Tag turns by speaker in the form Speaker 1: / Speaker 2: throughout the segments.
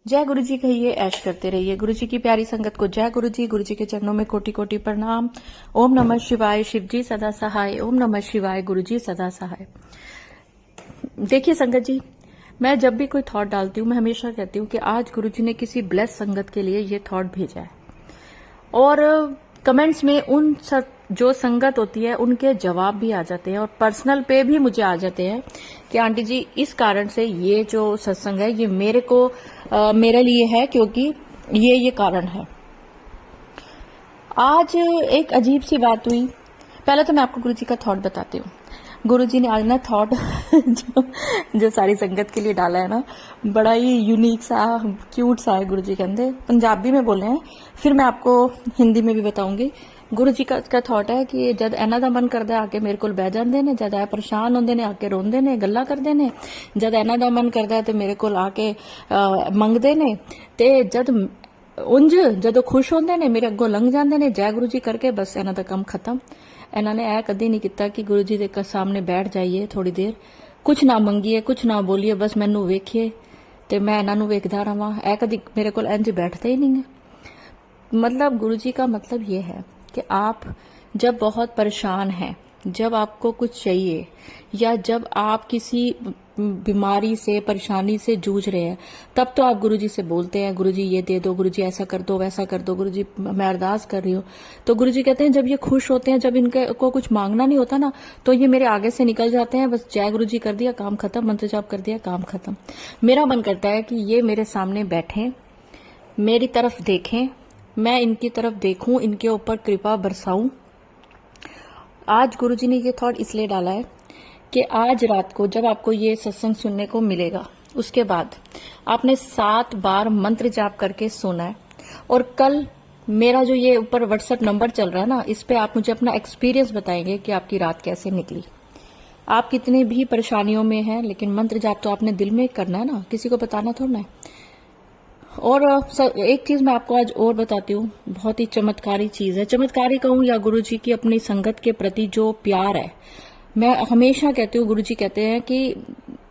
Speaker 1: जय गुरु जी कहिए, ऐश करते रहिए। गुरु जी की प्यारी संगत को जय गुरु जी। गुरु जी के चरणों में कोटि कोटि प्रणाम। ओम नमः शिवाय, शिव जी सदा सहाय। ओम नमः शिवाय, गुरु जी सदा सहाय। देखिए संगत जी, मैं जब भी कोई थॉट डालती हूँ मैं हमेशा कहती हूँ कि आज गुरु जी ने किसी ब्लेस संगत के लिए ये थॉट भेजा है, और कमेंट्स में उन सब जो संगत होती है उनके जवाब भी आ जाते हैं, और पर्सनल पे भी मुझे आ जाते हैं कि आंटी जी इस कारण से ये जो सत्संग है ये मेरे लिए है, क्योंकि ये कारण है। आज एक अजीब सी बात हुई। पहले तो मैं आपको गुरुजी का थॉट बताती हूँ। गुरुजी ने आज ना थॉट जो सारी संगत के लिए डाला है ना, बड़ा ही यूनिक सा क्यूट सा है। गुरुजी कहते पंजाबी में बोले हैं, फिर मैं आपको हिंदी में भी बताऊंगी। गुरु जी का थॉट है कि जद इन्हां दा मन करदा है आके मेरे कोल बह जांदे ने, जद परेशान होंदे ने आके रोंदे ने, गल्लां करदे ने, जद इन्हां दा मन करदा है ते मेरे कोल आके मंगदे ने, ते जद उंज जदों खुश होंदे ने मेरे अगों लंघ जांदे ने, जय गुरु जी करके बस इन्हां दा काम खत्म। इन्हां ने ऐ कदी नहीं किता कि गुरु जी दे सामने बैठ जाइए थोड़ी देर, कुछ ना मंगीए, कुछ ना बोलिए, बस मैनू वेखिए ते मैं इन्हां नू वेखदा रहां। ऐ कदी मेरे कोल इंज बैठते ही नहीं है। मतलब गुरु जी का मतलब ये है कि आप जब बहुत परेशान हैं, जब आपको कुछ चाहिए, या जब आप किसी बीमारी से परेशानी से जूझ रहे हैं, तब तो आप गुरुजी से बोलते हैं, गुरुजी ये दे दो, गुरुजी ऐसा कर दो, वैसा कर दो, गुरुजी मैं अरदास कर रही हूँ। तो गुरुजी कहते हैं जब ये खुश होते हैं, जब इनके को कुछ मांगना नहीं होता ना, तो ये मेरे आगे से निकल जाते हैं। बस जय गुरुजी कर दिया, काम खत्म, मंत्र जाप कर दिया, काम खत्म। मेरा मन करता है कि ये मेरे सामने बैठें, मेरी तरफ देखें, मैं इनकी तरफ देखूं, इनके ऊपर कृपा बरसाऊं। आज गुरुजी ने ये थॉट इसलिए डाला है कि आज रात को जब आपको ये सत्संग सुनने को मिलेगा, उसके बाद आपने 7 बार मंत्र जाप करके सोना है। और कल मेरा जो ये ऊपर व्हाट्सएप नंबर चल रहा है ना, इस पे आप मुझे अपना एक्सपीरियंस बताएंगे कि आपकी रात कैसे निकली। आप कितने भी परेशानियों में हैं, लेकिन मंत्र जाप तो आपने दिल में करना है ना, किसी को बताना थोड़ा है। और एक चीज मैं आपको आज और बताती हूँ, बहुत ही चमत्कारी चीज है। चमत्कारी कहूँ या गुरुजी की अपनी संगत के प्रति जो प्यार है, मैं हमेशा कहती हूँ, गुरुजी कहते हैं कि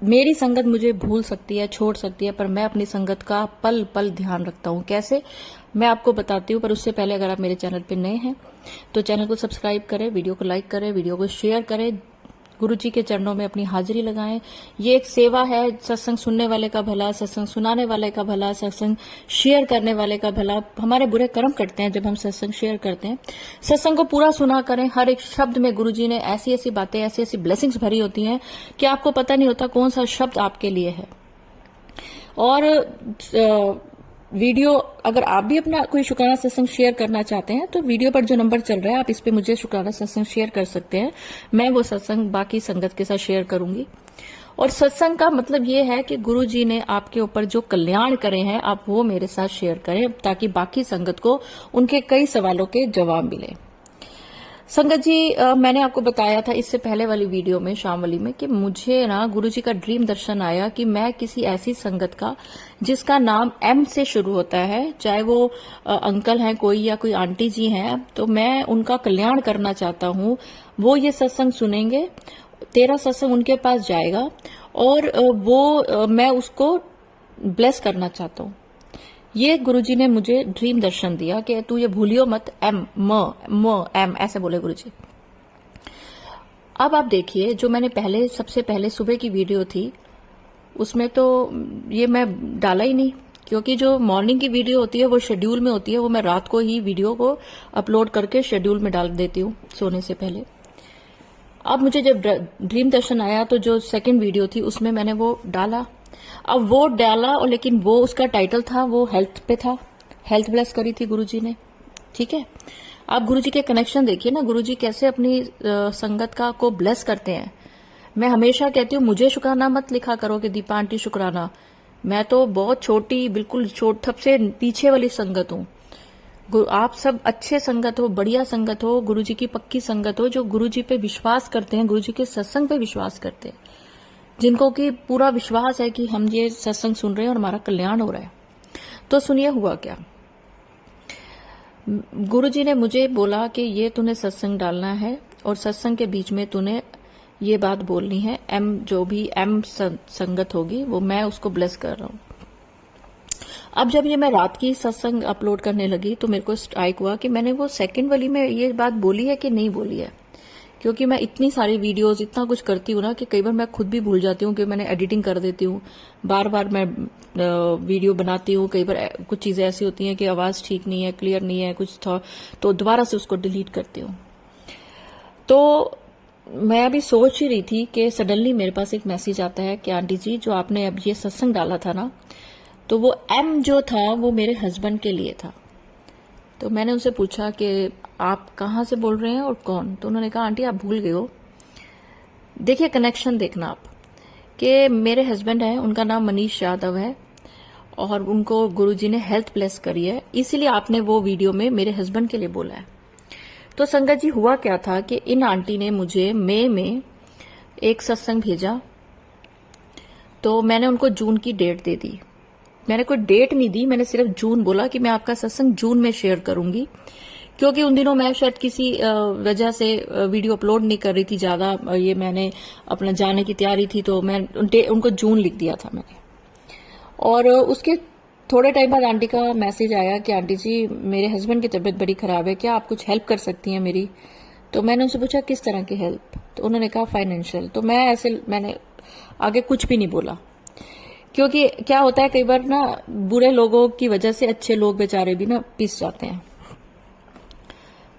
Speaker 1: मेरी संगत मुझे भूल सकती है, छोड़ सकती है, पर मैं अपनी संगत का पल पल ध्यान रखता हूँ। कैसे, मैं आपको बताती हूँ। पर उससे पहले अगर आप मेरे चैनल पे नए हैं तो चैनल को सब्सक्राइब करें, वीडियो को लाइक करें, वीडियो को शेयर करें, गुरु जी के चरणों में अपनी हाजिरी लगाएं। ये एक सेवा है, सत्संग सुनने वाले का भला, सत्संग सुनाने वाले का भला, सत्संग शेयर करने वाले का भला। हमारे बुरे कर्म कटते हैं जब हम सत्संग शेयर करते हैं। सत्संग को पूरा सुना करें, हर एक शब्द में गुरु जी ने ऐसी ऐसी बातें, ऐसी ऐसी ब्लेसिंग्स भरी होती हैं कि आपको पता नहीं होता कौन सा शब्द आपके लिए है। और वीडियो, अगर आप भी अपना कोई शुक्राना सत्संग शेयर करना चाहते हैं तो वीडियो पर जो नंबर चल रहा है, आप इस पे मुझे शुक्राना सत्संग शेयर कर सकते हैं। मैं वो सत्संग बाकी संगत के साथ शेयर करूंगी। और सत्संग का मतलब ये है कि गुरु जी ने आपके ऊपर जो कल्याण करे हैं, आप वो मेरे साथ शेयर करें, ताकि बाकी संगत को उनके कई सवालों के जवाब मिले। संगत जी, मैंने आपको बताया था इससे पहले वाली वीडियो में, शाम वाली में, कि मुझे ना गुरुजी का ड्रीम दर्शन आया कि मैं किसी ऐसी संगत का जिसका नाम एम से शुरू होता है, चाहे वो अंकल हैं कोई या कोई आंटी जी हैं, तो मैं उनका कल्याण करना चाहता हूँ। वो ये सत्संग सुनेंगे, तेरा सत्संग उनके पास जाएगा, और मैं उसको ब्लेस करना चाहता हूँ। ये गुरुजी ने मुझे ड्रीम दर्शन दिया कि तू ये भूलियो मत, एम ऐसे बोले गुरुजी। अब आप देखिए, जो मैंने सबसे पहले सुबह की वीडियो थी, उसमें तो ये मैं डाला ही नहीं, क्योंकि जो मॉर्निंग की वीडियो होती है वो शेड्यूल में होती है, वो मैं रात को ही वीडियो को अपलोड करके शेड्यूल में डाल देती हूँ सोने से पहले। अब मुझे जब ड्रीम दर्शन आया तो जो सेकंड वीडियो थी उसमें मैंने वो डाला। अब वो डाला, और लेकिन वो उसका टाइटल था, वो हेल्थ पे था, हेल्थ ब्लेस करी थी गुरुजी ने। ठीक है, आप गुरुजी के कनेक्शन देखिए ना, गुरुजी कैसे अपनी संगत का को ब्लेस करते हैं। मैं हमेशा कहती हूँ, मुझे शुक्राना मत लिखा करो कि दीपा आंटी शुक्राना, मैं तो बहुत छोटी, बिल्कुल सबसे पीछे वाली संगत हूँ। आप सब अच्छे संगत हो, बढ़िया संगत हो, गुरुजी की पक्की संगत हो, जो गुरुजी पे विश्वास करते हैं, गुरुजी के सत्संग पे विश्वास करते हैं, जिनको कि पूरा विश्वास है कि हम ये सत्संग सुन रहे हैं और हमारा कल्याण हो रहा है। तो सुनिए हुआ क्या। गुरुजी ने मुझे बोला कि ये तूने सत्संग डालना है, और सत्संग के बीच में तूने ये बात बोलनी है, जो भी एम संगत होगी वो मैं उसको ब्लेस कर रहा हूं। अब जब ये मैं रात की सत्संग अपलोड करने लगी तो मेरे को स्ट्राइक हुआ कि मैंने वो सेकंड वाली में ये बात बोली है कि नहीं बोली है, क्योंकि मैं इतनी सारी वीडियोस इतना कुछ करती हूँ ना कि कई बार मैं खुद भी भूल जाती हूँ कि मैंने एडिटिंग कर देती हूँ, बार बार मैं वीडियो बनाती हूँ। कई बार कुछ चीजें ऐसी होती हैं कि आवाज ठीक नहीं है, क्लियर नहीं है कुछ था, तो दोबारा से उसको डिलीट करती हूँ। तो मैं अभी सोच ही रही थी कि सडनली मेरे पास एक मैसेज आता है कि आंटी जी जो आपने अब ये सत्संग डाला था ना, तो वो एम जो था वो मेरे हस्बैंड के लिए था। तो मैंने उनसे पूछा कि आप कहाँ से बोल रहे हैं और कौन? तो उन्होंने कहा आंटी आप भूल गए हो, देखिए कनेक्शन देखना आप, कि मेरे हस्बैंड हैं, उनका नाम मनीष यादव है और उनको गुरुजी ने हेल्थ ब्लेस करी है, इसीलिए आपने वो वीडियो में मेरे हस्बैंड के लिए बोला है। तो संगत जी हुआ क्या था कि इन आंटी ने मुझे मई में एक सत्संग भेजा, तो मैंने उनको जून की डेट दे दी। मैंने कोई डेट नहीं दी, मैंने सिर्फ जून बोला कि मैं आपका सत्संग जून में शेयर करूंगी, क्योंकि उन दिनों मैं शायद किसी वजह से वीडियो अपलोड नहीं कर रही थी ज्यादा, ये मैंने अपना जाने की तैयारी थी तो मैं उनको जून लिख दिया था मैंने। और उसके थोड़े टाइम बाद आंटी का मैसेज आया कि आंटी जी मेरे हस्बैंड की तबीयत बड़ी खराब है, क्या आप कुछ हेल्प कर सकती हैं मेरी? तो मैंने उनसे पूछा किस तरह की हेल्प? तो उन्होंने कहा फाइनेंशियल। तो मैंने आगे कुछ भी नहीं बोला, क्योंकि क्या होता है कई बार ना बुरे लोगों की वजह से अच्छे लोग बेचारे भी ना पिस जाते हैं।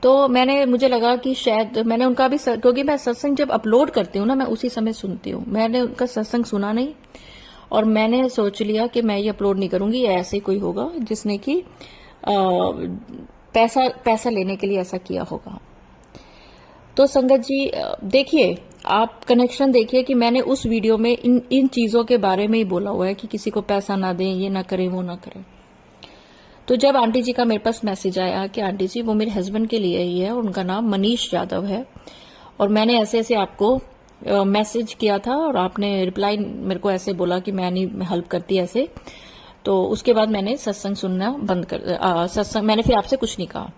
Speaker 1: तो मुझे लगा कि शायद मैंने उनका भी क्योंकि मैं सत्संग जब अपलोड करती हूँ ना मैं उसी समय सुनती हूँ, मैंने उनका सत्संग सुना नहीं और मैंने सोच लिया कि मैं ये अपलोड नहीं करूंगी, ये ऐसे ही कोई होगा जिसने कि पैसा लेने के लिए ऐसा किया होगा। तो संगत जी देखिए, आप कनेक्शन देखिए कि मैंने उस वीडियो में इन चीजों के बारे में ही बोला हुआ है कि किसी को पैसा ना दें, ये ना करें, वो ना करें। तो जब आंटी जी का मेरे पास मैसेज आया कि आंटी जी वो मेरे हस्बैंड के लिए ही है, उनका नाम मनीष यादव है, और मैंने ऐसे ऐसे आपको मैसेज किया था और आपने रिप्लाई मेरे को ऐसे बोला कि मैं नहीं हेल्प करती ऐसे, तो उसके बाद मैंने सत्संग सुनना बंद कर सत्संग मैंने फिर आपसे कुछ नहीं कहा।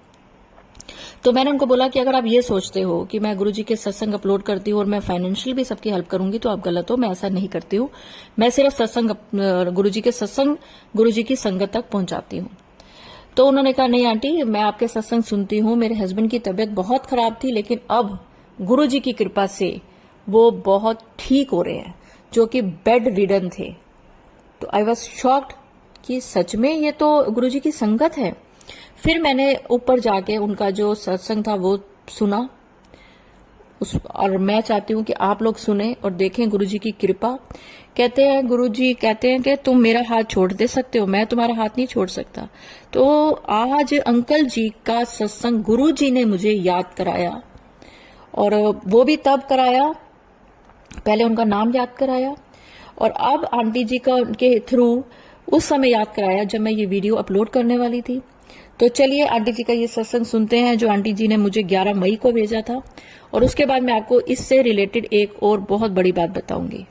Speaker 1: तो मैंने उनको बोला कि अगर आप ये सोचते हो कि मैं गुरुजी के सत्संग अपलोड करती हूँ और मैं फाइनेंशियल भी सबकी हेल्प करूंगी तो आप गलत हो, मैं ऐसा नहीं करती हूँ। मैं सिर्फ सत्संग गुरुजी के सत्संग गुरुजी की संगत तक पहुंचाती हूँ। तो उन्होंने कहा नहीं आंटी मैं आपके सत्संग सुनती हूँ, मेरे हस्बैंड की तबीयत बहुत खराब थी लेकिन अब गुरुजी की कृपा से वो बहुत ठीक हो रहे हैं, जो कि बेड रिडन थे। तो आई वॉज शॉक्ड कि सच में ये तो गुरुजी की संगत है। फिर मैंने ऊपर जाके उनका जो सत्संग था वो सुना, और मैं चाहती हूँ कि आप लोग सुने और देखें गुरुजी की कृपा। कहते हैं गुरुजी कहते हैं कि तुम मेरा हाथ छोड़ दे सकते हो, मैं तुम्हारा हाथ नहीं छोड़ सकता। तो आज अंकल जी का सत्संग गुरुजी ने मुझे याद कराया, और वो भी तब कराया, पहले उनका नाम याद कराया और अब आंटी जी के थ्रू उस समय याद कराया जब मैं ये वीडियो अपलोड करने वाली थी। तो चलिए आंटी जी का ये सत्संग सुनते हैं जो आंटी जी ने मुझे 11 मई को भेजा था, और उसके बाद मैं आपको इससे रिलेटेड एक और बहुत बड़ी बात बताऊंगी।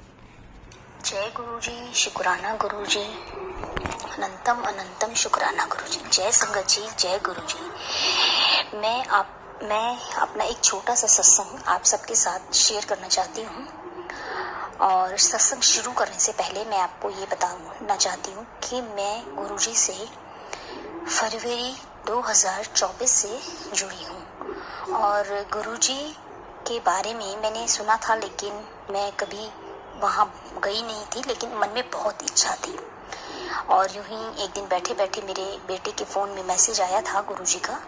Speaker 2: जय गुरुजी, शुक्राना गुरुजी, अनंतम अनंतम शुक्राना गुरुजी। जय संगत जी, जय गुरुजी। मैं अपना एक छोटा सा सत्संग आप सबके साथ शेयर करना चाहती हूँ, और सत्संग शुरू करने से पहले मैं आपको ये बताना चाहती हूँ कि मैं गुरुजी से फरवरी 2024 से जुड़ी हूँ, और गुरुजी के बारे में मैंने सुना था लेकिन मैं कभी वहाँ गई नहीं थी, लेकिन मन में बहुत इच्छा थी। और यूं ही एक दिन बैठे बैठे मेरे बेटे के फ़ोन में मैसेज आया था गुरुजी का,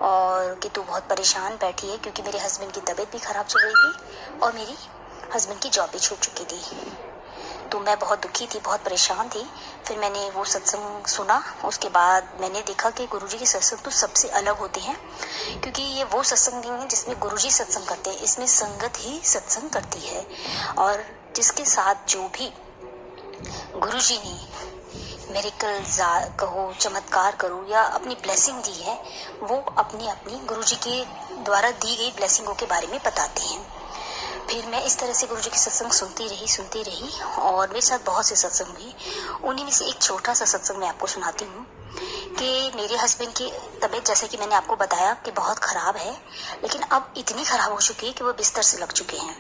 Speaker 2: और कि तू बहुत परेशान बैठी है, क्योंकि मेरे हस्बैंड की तबीयत भी ख़राब चल रही थी और मेरी हस्बैंड की जॉब भी छूट चुकी थी। तो मैं बहुत दुखी थी, बहुत परेशान थी। फिर मैंने वो सत्संग सुना, उसके बाद मैंने देखा कि गुरुजी के सत्संग तो सबसे अलग होते हैं, क्योंकि ये वो सत्संग नहीं है जिसमें गुरुजी सत्संग करते हैं, इसमें संगत ही सत्संग करती है, और जिसके साथ जो भी गुरुजी ने मेरिकल कहो, चमत्कार करो या अपनी ब्लेसिंग दी है, वो अपनी अपनी गुरुजी के द्वारा दी गई ब्लेसिंगों के बारे में बताते हैं। फिर मैं इस तरह से गुरुजी की सत्संग सुनती रही और मेरे साथ बहुत से सत्संग हुई। उन्हीं में से एक छोटा सा सत्संग मैं आपको सुनाती हूँ कि मेरे हस्बैंड की तबीयत, जैसे कि मैंने आपको बताया, कि बहुत ख़राब है, लेकिन अब इतनी ख़राब हो चुकी है कि वो बिस्तर से लग चुके हैं।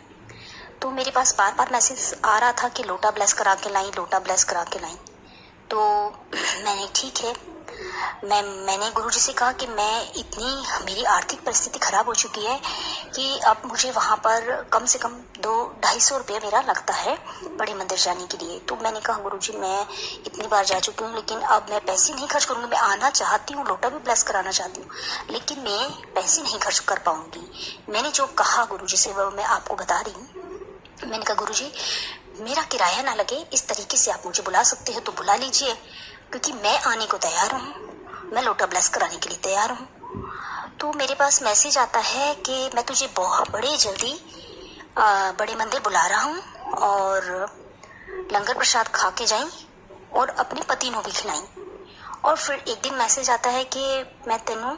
Speaker 2: तो मेरे पास बार बार मैसेज आ रहा था कि लोटा ब्लेस करा के लाई, लोटा ब्लेस करा के लाई। तो मैंने नहीं ठीक है। मैंने गुरुजी से कहा कि मेरी आर्थिक परिस्थिति खराब हो चुकी है कि अब मुझे वहाँ पर कम से कम 200-250 रुपये मेरा लगता है बड़े मंदिर जाने के लिए। तो मैंने कहा गुरुजी मैं इतनी बार जा चुकी हूँ, लेकिन अब मैं पैसे नहीं खर्च करूँगी। मैं आना चाहती हूँ, लोटा भी ब्लेस कराना चाहती हूँ, लेकिन मैं पैसे नहीं खर्च कर पाऊँगी। मैंने जो कहा गुरुजी से वो मैं आपको बता रही हूँ। मैंने कहा गुरुजी मेरा किराया ना लगे, इस तरीके से आप मुझे बुला सकते हो तो बुला लीजिए, क्योंकि मैं आने को तैयार हूँ, मैं लोटा ब्लेस कराने के लिए तैयार हूँ। तो मेरे पास मैसेज आता है कि मैं तुझे बहुत बड़े जल्दी बड़े मंदिर बुला रहा हूँ, और लंगर प्रसाद खा के जाई और अपने पति को भी खिलाई। और फिर एक दिन मैसेज आता है कि मैं तेनों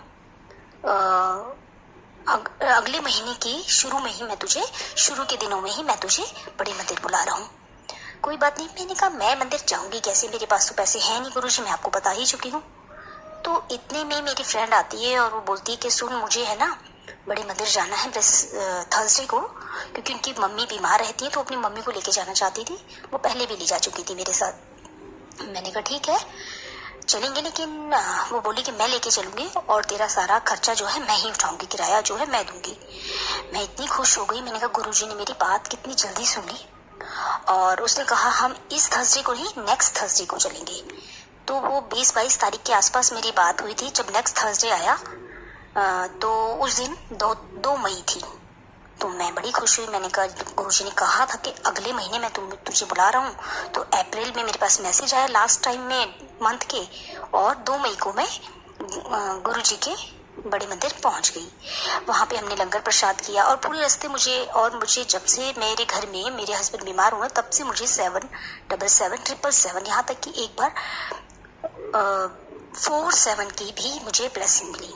Speaker 2: अगले महीने की शुरू में ही शुरू के दिनों में ही मैं तुझे बड़े मंदिर बुला रहा हूँ। कोई बात नहीं, मैंने कहा मैं मंदिर जाऊंगी कैसे, मेरे पास तो पैसे हैं नहीं गुरुजी, मैं आपको बता ही चुकी हूँ। तो इतने में मेरी फ्रेंड आती है और वो बोलती है कि सुन मुझे है ना बड़े मंदिर जाना है थर्सडे को, क्योंकि उनकी मम्मी बीमार रहती है तो अपनी मम्मी को लेके जाना चाहती थी। वो पहले भी ले जा चुकी थी मेरे साथ। मैंने कहा ठीक है चलेंगे, लेकिन वो बोली कि मैं लेके चलूंगी और तेरा सारा खर्चा जो है मैं ही उठाऊंगी, किराया जो है मैं दूंगी। मैं इतनी खुश हो गई। मैंने कहा गुरुजी ने मेरी बात कितनी जल्दी सुन ली, और उसने कहा हम इस थर्सडे को नहीं नेक्स्ट थर्सडे को चलेंगे। तो वो 20-22 तारीख के आसपास मेरी बात हुई थी। जब नेक्स्ट थर्सडे आया तो उस दिन 2 मई थी। तो मैं बड़ी खुश हुई। मैंने कहा गुरुजी ने कहा था कि अगले महीने मैं तुझे बुला रहा हूँ। तो अप्रैल में मेरे पास मैसेज आया लास्ट टाइम में मंथ के, और 2 मई को मैं गुरुजी के बड़े मंदिर पहुंच गई। वहाँ पे हमने लंगर प्रसाद किया, और पूरे रास्ते मुझे जब से मेरे घर में मेरे हस्बैंड बीमार हुए तब से मुझे 777 यहाँ तक कि एक बार 47 की भी मुझे ब्लेसिंग मिली।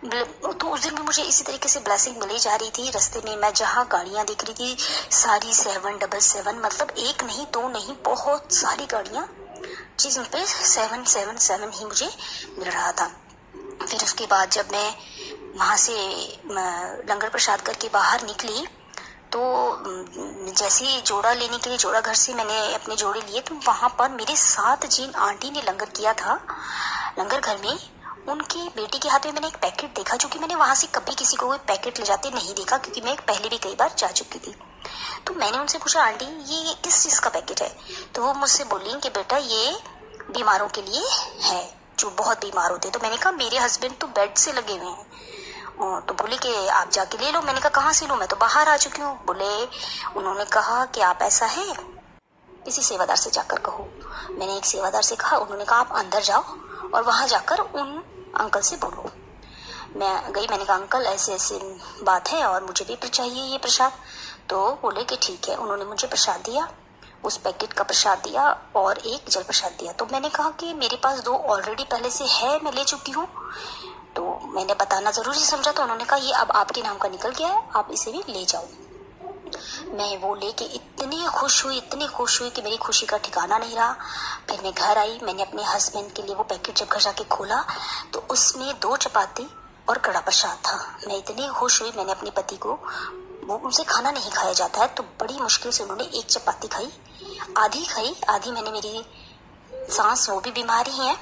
Speaker 2: तो उस दिन भी मुझे इसी तरीके से ब्लेसिंग मिली जा रही थी। रास्ते में मैं जहाँ गाड़ियाँ देख रही थी सारी 777, मतलब एक नहीं दो नहीं बहुत सारी गाड़ियाँ जिन पे 777 ही मुझे मिल रहा था। फिर उसके बाद जब मैं वहाँ से लंगर प्रसाद करके बाहर निकली तो जैसे ही जोड़ा लेने के लिए जोड़ा घर से मैंने अपने जोड़े लिए, तो वहाँ पर मेरे साथ जिन आंटी ने लंगर किया था लंगर घर में, उनकी बेटी के हाथ में मैंने एक पैकेट देखा, जो कि मैंने वहाँ से कभी किसी को कोई पैकेट ले जाते नहीं देखा, क्योंकि मैं पहले भी कई बार जा चुकी थी। तो मैंने उनसे पूछा आंटी ये किस चीज़ का पैकेट है? तो वो मुझसे बोली कि बेटा ये बीमारों के लिए है जो बहुत बीमार होते हैं। तो मैंने कहा मेरे हस्बैंड तो बेड से लगे हुए हैं। तो बोले कि आप जाके ले लो। मैंने कहा कहाँ से लूँ, मैं तो बाहर आ चुकी हूँ। उन्होंने कहा कि आप ऐसा है किसी सेवादार से जाकर कहो। मैंने एक सेवादार से कहा, उन्होंने कहा आप अंदर जाओ और वहाँ जाकर उन अंकल से बोलो। मैं गई, मैंने कहा अंकल ऐसे ऐसे बात है और मुझे भी चाहिए ये प्रसाद। तो बोले कि ठीक है। उन्होंने मुझे प्रसाद दिया, उस पैकेट का प्रसाद दिया और एक जल प्रसाद दिया। तो मैंने कहा कि मेरे पास 2 ऑलरेडी पहले से है, मैं ले चुकी हूँ, तो मैंने बताना ज़रूरी समझा। तो उन्होंने कहा ये अब आपके नाम का निकल गया है, आप इसे भी ले जाओ। मैं वो लेके इतनी खुश हुई कि मेरी खुशी का ठिकाना नहीं रहा। फिर मैं घर आई, मैंने अपने हस्बैंड के लिए वो पैकेट जब घर जाके खोला तो उसमें 2 चपाती और कड़ा प्रसाद था। मैं इतनी खुश हुई, मैंने अपने पति को, वो उनसे खाना नहीं खाया जाता है, तो बड़ी मुश्किल से उन्होंने 1 चपाती खाई, आधी मैंने, मेरी सांस वो भी बीमारी है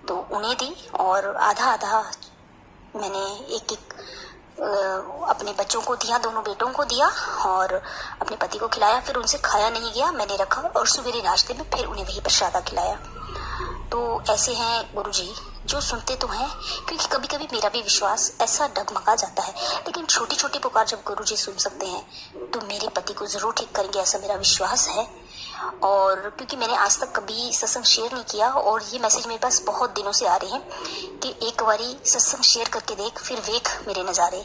Speaker 2: तो उन्हें दी, और आधा मैंने एक अपने बच्चों को दिया, दोनों बेटों को दिया और अपने पति को खिलाया। फिर उनसे खाया नहीं गया, मैंने रखा और सवेरे नाश्ते में फिर उन्हें वही प्रसादा खिलाया। तो ऐसे हैं गुरुजी जो सुनते तो हैं, क्योंकि कभी कभी मेरा भी विश्वास ऐसा डगमगा जाता है, लेकिन छोटी छोटी पुकार जब गुरुजी सुन सकते हैं तो मेरे पति को जरूर ठीक करेंगे, ऐसा मेरा विश्वास है। और क्योंकि मैंने आज तक कभी सत्संग शेयर नहीं किया और ये मैसेज मेरे पास बहुत दिनों से आ रहे हैं कि एक बारी सत्संग शेयर करके देख, फिर देख मेरे नज़ारे।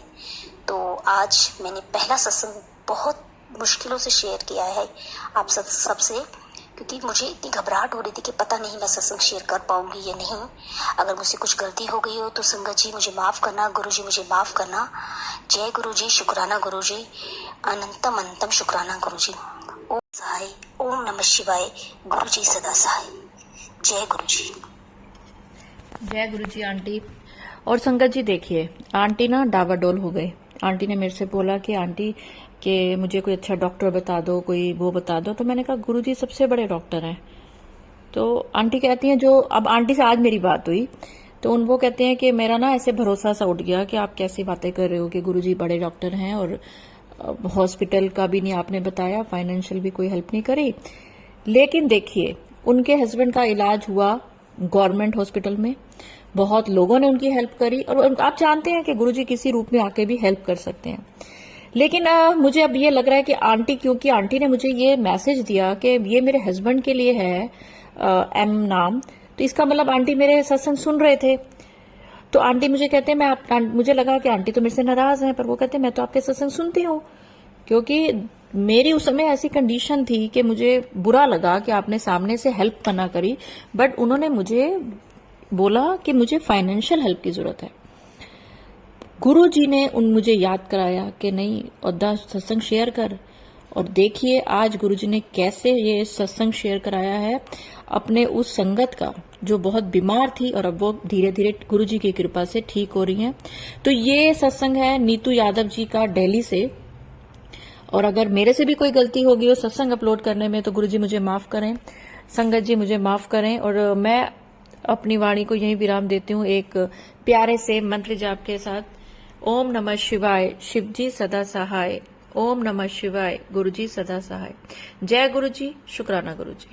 Speaker 2: तो आज मैंने पहला सत्संग बहुत मुश्किलों से शेयर किया है आप सबसे, क्योंकि मुझे इतनी घबराहट हो रही थी कि पता नहीं मैं सत्संग शेयर कर पाऊंगी या नहीं। अगर मुझसे कुछ गलती हो गई हो तो संगत जी मुझे माफ़ करना, गुरुजी मुझे माफ़ करना। जय गुरुजी, शुक्राना गुरुजी, अनंतम अनंतम शुक्राना गुरुजी। ओम सहाय, ओम नमः शिवाय, गुरुजी सदा सहाय। जय गुरुजी।
Speaker 1: जय गुरुजी आंटी। और संगत जी देखिए, आंटी ना डावाडोल हो गए। आंटी ने मेरे से बोला कि आंटी कि मुझे कोई अच्छा डॉक्टर बता दो, कोई वो बता दो। तो मैंने कहा गुरुजी सबसे बड़े डॉक्टर हैं, तो आंटी कहती हैं, जो अब आंटी से आज मेरी बात हुई तो वो कहते हैं कि मेरा ना ऐसे भरोसा सा उठ गया कि आप कैसी बातें कर रहे हो कि गुरुजी बड़े डॉक्टर हैं और हॉस्पिटल का भी नहीं आपने बताया, फाइनेंशियल भी कोई हेल्प नहीं करी। लेकिन देखिए, उनके हस्बैंड का इलाज हुआ गवर्नमेंट हॉस्पिटल में, बहुत लोगों ने उनकी हेल्प करी और आप जानते हैं कि गुरुजी किसी रूप में आके भी हेल्प कर सकते हैं। लेकिन मुझे अब ये लग रहा है कि आंटी, क्योंकि आंटी ने मुझे ये मैसेज दिया कि ये मेरे हस्बैंड के लिए है एम नाम, तो इसका मतलब आंटी मेरे सत्संग सुन रहे थे। तो आंटी मुझे कहते हैं, मुझे लगा कि आंटी तो मेरे से नाराज हैं, पर वो कहते हैं मैं तो आपके सत्संग सुनती हूँ, क्योंकि मेरी उस समय ऐसी कंडीशन थी कि मुझे बुरा लगा कि आपने सामने से हेल्प करना करी, बट उन्होंने मुझे बोला कि मुझे फाइनेंशियल हेल्प की जरूरत है। गुरु जी ने मुझे याद कराया कि नहीं औदा सत्संग शेयर कर, और देखिए आज गुरु जी ने कैसे ये सत्संग शेयर कराया है अपने उस संगत का जो बहुत बीमार थी, और अब वो धीरे धीरे गुरु जी की कृपा से ठीक हो रही हैं। तो ये सत्संग है नीतू यादव जी का दिल्ली से, और अगर मेरे से भी कोई गलती होगी वो सत्संग अपलोड करने में तो गुरु जी मुझे माफ करें, संगत जी मुझे माफ करें। और मैं अपनी वाणी को यही विराम देती हूँ एक प्यारे से मंत्र जाप के साथ। ओम नमः शिवाय, शिव जी सदा सहाय। ओम नमः शिवाय, गुरु जी सदा सहाय। जय गुरु जी, शुक्राना गुरु जी।